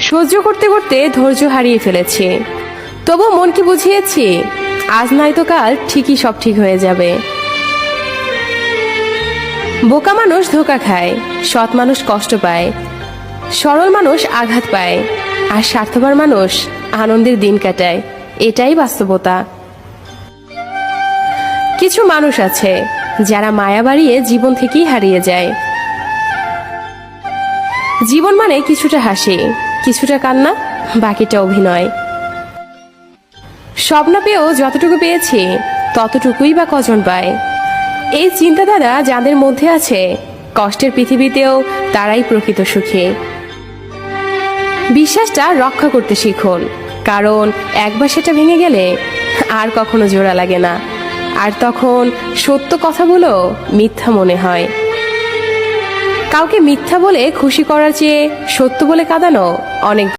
সহ্য করতে করতে ধৈর্য হারিয়ে ফেলেছি। তবু মনকে বুঝিয়েছি আজ নয়তো কাল ঠিকই সব ঠিক হয়ে যাবে। বোকা মানুষ ধোঁকা খায়, সৎ মানুষ কষ্ট পায়, সরল মানুষ আঘাত পায়, আর স্বার্থপর মানুষ আনন্দের দিন কাটায়। এটাই বাস্তবতা। কিছু মানুষ আছে যারা মায়া বাড়িয়ে জীবন থেকেই হারিয়ে যায়। জীবন মানে কিছুটা হাসি, কিছুটা কান্না, বাকিটা অভিনয়। স্বপ্ন পেয়েও যতটুকু পেয়েছি ততটুকুই বা কজন পায়। এই চিন্তাধারা যাদের মধ্যে আছে, কষ্টের পৃথিবীতেও তারাই প্রকৃত সুখী। বিশ্বাসটা রক্ষা করতে শিখুন, কারণ একবার সেটা ভেঙে গেলে আর কখনো জোড়া লাগে না, আর তখন সত্য কথাগুলো মিথ্যা মনে হয়। কাউকে মিথ্যা বলে খুশি করার চেয়ে সত্য বলে কাঁদানো অনেক